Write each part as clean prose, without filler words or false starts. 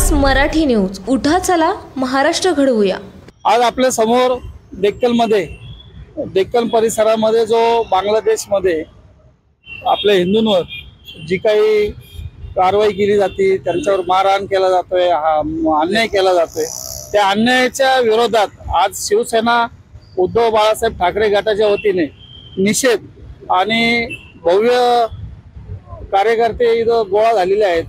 विश्वास Marathi news. उठा चला महाराष्ट्र घडवूया. आज आपल्या समोर डेक्कन परिसरामध्ये जो बांगलादेशमध्ये आपल्या हिंदूंवर जी काही कारवाई केली जाते, त्यांच्यावर मारहाण केला जातोय, अन्याय केला जातोय, त्या अन्यायाच्या विरोधात आज शिवसेना उद्धव बाळासाहेब ठाकरे गटाच्या वतीने निषेध आणि भव्य कार्यकर्ते इथं गोळा झालेले आहेत.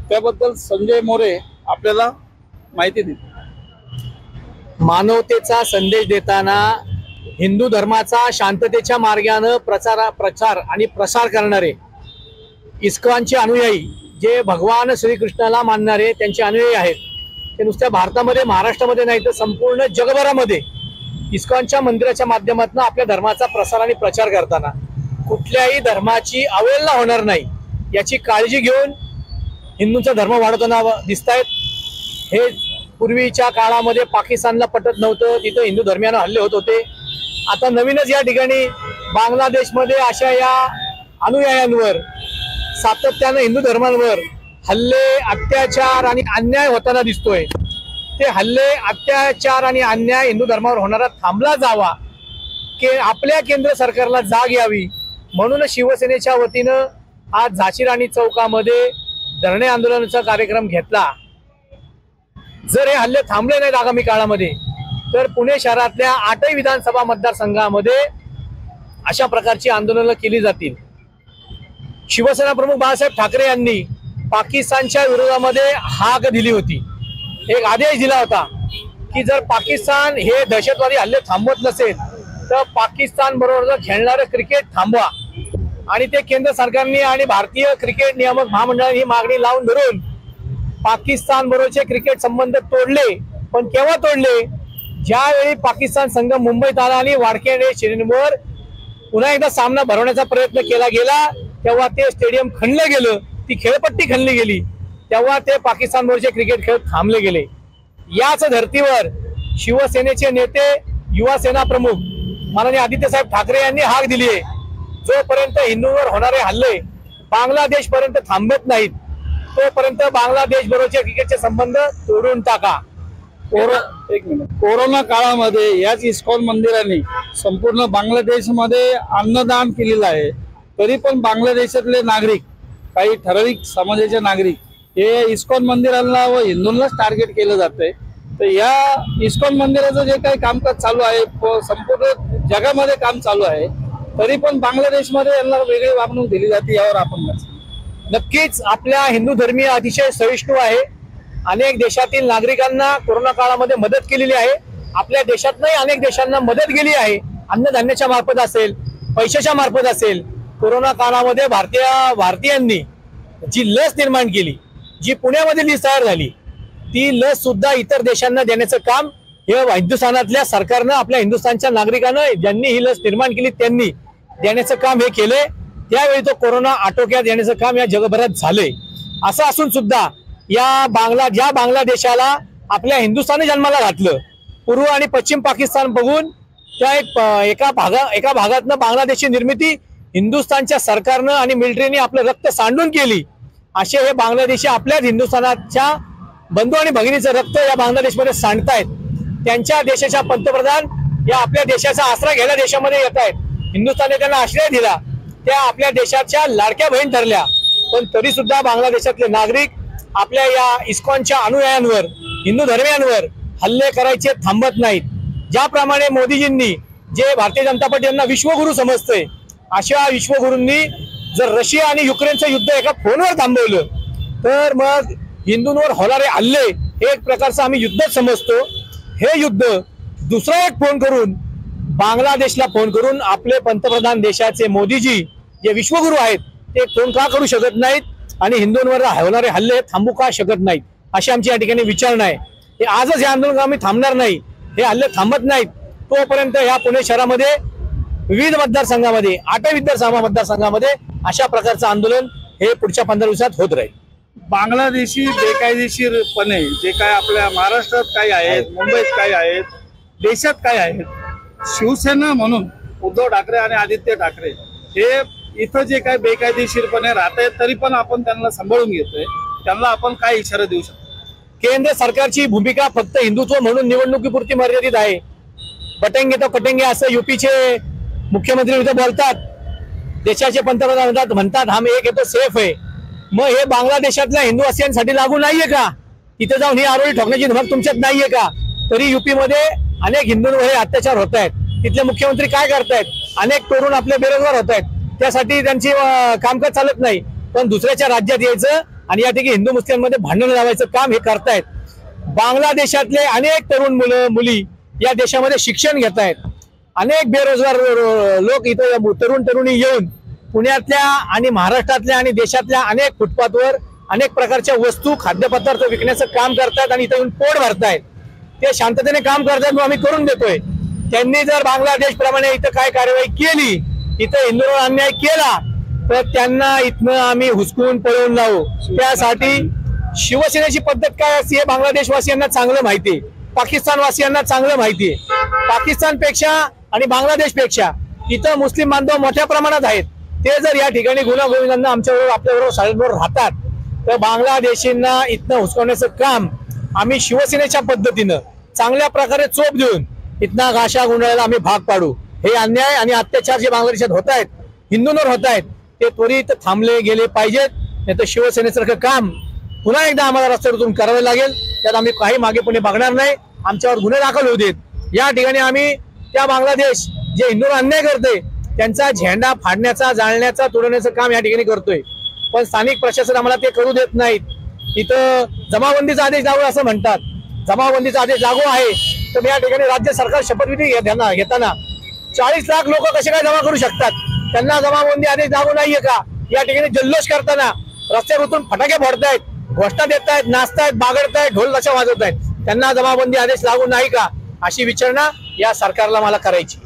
त्याबद्दल संजय मोरे आपल्याला माहिती देतील. मानवतेचा संदेश देताना हिंदू धर्माचा शांततेच्या मार्गाने प्रचार आणि प्रसार करणारे इस्कॉनचे अनुयायी, जे भगवान श्रीकृष्णाला मानणारे त्यांचे अनुयायी आहेत, ते नुसत्या भारतामध्ये महाराष्ट्रामध्ये नाही तर संपूर्ण जगभरामध्ये इस्कॉनच्या मंदिराच्या माध्यमातून आपल्या धर्माचा प्रसार आणि प्रचार करताना कुठल्याही धर्माची अवहेलना होणार नाही याची काळजी घेऊन हिंदूंचा धर्म वाढवताना दिसतायत. हे पूर्वीच्या काळामध्ये पाकिस्तानला पटत नव्हतं, तिथं हिंदू धर्मियांना हल्ले होत होते. आता नवीनच या ठिकाणी बांगलादेशमध्ये अशा या अनुयायांवर सातत्याने हिंदू धर्मांवर हल्ले, अत्याचार आणि अन्याय होताना दिसतोय. ते हल्ले, अत्याचार आणि अन्याय हिंदू धर्मावर होणारा थांबला जावा, की आपल्या केंद्र सरकारला जाग यावी म्हणून शिवसेनेच्या वतीनं आज झाशी राणी चौकामध्ये धरणे आंदोलनाचा कार्यक्रम घेतला. जर हे हल्ले थांबले नाहीत आगामी काळामध्ये तर पुणे शहरातल्या 8 विधानसभा मतदारसंघामध्ये अशा प्रकारची आंदोलनं केली जातील. शिवसेना प्रमुख बाळासाहेब ठाकरे यांनी पाकिस्तानच्या विरोधामध्ये हाक दिली होती, एक आदेश दिला होता की जर पाकिस्तान हे दहशतवादी हल्ले थांबवत नसेल तर पाकिस्तान बरोबर खेळणारं क्रिकेट थांबवा. आणि ते केंद्र सरकारने आणि भारतीय क्रिकेट नियामक महामंडळाने ही मागणी लावून धरून पाकिस्तान बरोबरचे क्रिकेट संबंध तोडले. पण केव्हा तोडले? ज्यावेळी पाकिस्तान संघ मुंबईत आला आणि वाडकेने श्रेणीवर पुन्हा एकदा सामना भरवण्याचा प्रयत्न केला गेला, तेव्हा ते स्टेडियम खणलं गेलं, ती खेळपट्टी खणली गेली, तेव्हा ते पाकिस्तान बरोबरचे क्रिकेट खेळ थांबले गेले. याच धर्तीवर शिवसेनेचे नेते, युवा सेना प्रमुख माननीय आदित्यसाहेब ठाकरे यांनी हाक दिली आहे, जोपर्यंत हिंदूंवर होणारे हल्ले बांगलादेश पर्यंत थांबत नाहीत तोपर्यंत बांगलादेश बरोबरचे क्रिकेटचे संबंध तोडून टाका. कोरोना काळामध्ये याच इस्कॉन मंदिराने संपूर्ण बांगलादेशमध्ये अन्नदान केलेलं आहे. तरी पण बांगलादेशातले नागरिक, काही ठराविक समाजाचे नागरिक हे इस्कॉन मंदिराला व हिंदूंनाच टार्गेट केलं जातंय. तर या इस्कॉन मंदिराचं जे काही कामकाज चालू आहे, संपूर्ण जगामध्ये काम चालू आहे, तरी पण बांगलादेशमध्ये यांना वेगळी वागणूक दिली जाते. यावर आपण नक्कीच आपल्या हिंदू धर्मीय अतिशय सहिष्णू आहे. अनेक देशातील नागरिकांना कोरोना काळामध्ये मदत केलेली आहे. आपल्या देशातही अनेक देशांना मदत गेली आहे, अन्नधान्याच्या मार्फत असेल, पैशाच्या मार्फत असेल. कोरोना काळामध्ये भारतीयांनी जी लस निर्माण केली, जी पुण्यामध्ये लस तयार झाली, ती लस सुद्धा इतर देशांना देण्याचं काम हे हिंदुस्थानातल्या सरकारनं, आपल्या हिंदुस्थानच्या नागरिकांना ज्यांनी ही लस निर्माण केली त्यांनी देण्याचं काम हे केलंय. त्यावेळी तो कोरोना आटोक्यात येण्याचं काम या जगभरात झालंय. असं असून सुद्धा ज्या बांगलादेशाला आपल्या हिंदुस्थानने जन्माला घातलं, पूर्व आणि पश्चिम पाकिस्तान बघून त्या एका भागातनं बांगलादेशची निर्मिती हिंदुस्थानच्या सरकारनं आणि मिलिटरीने आपलं रक्त सांडून केली. असे हे बांगलादेशी आपल्याच हिंदुस्थानाच्या बंधू आणि भगिनीचं रक्त या बांगलादेशमध्ये सांडतायत. त्यांच्या देशाच्या पंतप्रधान या आपल्या देशाचा आसरा घ्यायला देशामध्ये येत आहेत. हिंदुस्थानने त्यांना आश्रय दिला, त्या आपल्या देशाच्या लाडक्या बहीण ठरल्या. पण तरी सुद्धा बांगलादेशातले नागरिक आपल्या या इस्कॉनच्या अनुयायांवर, हिंदू धर्मियांवर हल्ले करायचे थांबत नाहीत. ज्याप्रमाणे मोदीजींनी, जे भारतीय जनता पार्टी यांना विश्वगुरु समजतंय, अशा विश्वगुरूंनी जर रशिया आणि युक्रेनचं युद्ध एका फोनवर थांबवलं तर मग हिंदूंवर होणारे हल्ले हे एक प्रकारचं आम्ही युद्धच समजतो. हे युद्ध दुसरा एक फोन करून, बांगलादेशला फोन करून आपले पंतप्रधान देशाचे मोदीजी जे विश्वगुरु आहेत ते फोन का करू शकत नाहीत आणि हिंदूंवर होणारे हल्ले थांबू का शकत नाहीत, अशी आमची या ठिकाणी विचारणा आहे. हे आजच हे आंदोलन आम्ही थांबणार नाही. हे हल्ले थांबत नाहीत तोपर्यंत या पुणे शहरामध्ये विविध मतदारसंघामध्ये 8 विधानसभा मतदारसंघामध्ये अशा प्रकारचं आंदोलन हे पुढच्या 15 दिवसात होत राहील. बांगलादेशी बेकायदेशीरपणे जे काय आपल्या महाराष्ट्रात काही आहेत, मुंबईत काही आहेत, देशात काय आहेत, शिवसेना म्हणून उद्धव ठाकरे आणि आदित्य ठाकरे हे इथं जे काय बेकायदेशीरपणे राहत आहेत तरी पण आपण त्यांना सांभाळून घेतोय, त्यांना आपण काय इशारा देऊ शकतो? केंद्र सरकारची भूमिका फक्त हिंदुत्व म्हणून निवडणुकीपुरती मर्यादित आहे. पटेंगे तो कटेंगे असं युपीचे मुख्यमंत्री इथं बोलतात, देशाचे पंतप्रधान म्हणतात हम एक है तो सेफ आहे. मग हे बांगलादेशातल्या हिंदुवासियांसाठी लागू नाहीये का? तिथे जाऊन ही आरोळी ठोकण्याची धमक तुमच्यात नाहीये का? तरी युपी मध्ये अनेक हिंदूंवर हे अत्याचार होत आहेत. तिथले मुख्यमंत्री काय करतायत? अनेक तरुण आपले बेरोजगार होत आहेत, त्यासाठी त्यांची कामकाज चालत नाही, पण दुसऱ्याच्या राज्यात यायचं आणि या ठिकाणी हिंदू मुस्लिमांमध्ये भांडण लावायचं काम हे करतायत. बांगलादेशातले अनेक तरुण मुलं मुली या देशामध्ये शिक्षण घेत आहेत. अनेक बेरोजगार लोक इथं तरुण तरुणी येऊन पुण्यातल्या आणि महाराष्ट्रातल्या आणि देशातल्या अनेक फुटपाथवर अनेक प्रकारच्या वस्तू खाद्यपदार्थ विकण्याचं काम करतात आणि इथं येऊन पोट भरतायत. ते शांततेने काम करतात, मग आम्ही करून देतोय. त्यांनी जर बांगलादेश प्रमाणे इथं काय कार्यवाही केली, इथं हिंदूंवर अन्याय केला, तर त्यांना इथनं आम्ही हुसकून पळवून लावू. त्यासाठी शिवसेनेची पद्धत काय असते हे बांगलादेशवासियांना चांगलं माहिती आहे, पाकिस्तानवासियांना चांगलं माहिती आहे. पाकिस्तानपेक्षा आणि बांगलादेशपेक्षा इथं मुस्लिम बांधव मोठ्या प्रमाणात आहेत. ते जर या ठिकाणी गुन्हा आमच्याबरोबर आपल्याबरोबर शाळेबरोबर राहतात, तर बांगलादेशींना इथनं हुसकवण्याचं काम आम्ही शिवसेनेच्या पद्धतीनं चांगल्या प्रकारे चोप देऊन इथना घाशा गुंडाळायला आम्ही भाग पाडू. हे अन्याय आणि अत्याचार जे बांगलादेशात होत आहेत, हिंदूंवर होत आहेत, ते त्वरित थांबले गेले पाहिजेत. नाही तर शिवसेनेसारखं काम पुन्हा एकदा आम्हाला रस्त्यावरून करावे लागेल. त्यात आम्ही काही मागे पुढे बघणार नाही. आमच्यावर गुन्हे दाखल होऊ देत. या ठिकाणी आम्ही त्या बांगलादेश जे हिंदूंवर अन्याय करते त्यांचा झेंडा फाडण्याचा, जाळण्याचा, तोडण्याचं काम या ठिकाणी करतोय. पण स्थानिक प्रशासन आम्हाला ते करू देत नाहीत. इथं जमावबंदीचा आदेश लागू असं म्हणतात. जमावबंदीचा आदेश लागू आहे, तर या ठिकाणी राज्य सरकार शपथविधी घेताना 40 लाख लोक कसे काय जमा करू शकतात? त्यांना जमावबंदी आदेश लागू नाहीये का? या ठिकाणी जल्लोष करताना रस्त्यावर उतरून फटाके फोडतायत, घोषणा देतायत, नाचतायत, बागडतायत, ढोल ताशा वाजवतायत. त्यांना जमावबंदी आदेश लागू नाही का? अशी विचारणा या सरकारला मला करायची.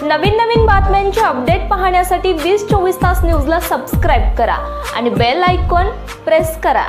नवीन नवीन बातम्यांचे अपडेट पाहण्यासाठी 2024 तास न्यूजला सबस्क्राईब करा आणि बेल आयकॉन प्रेस करा.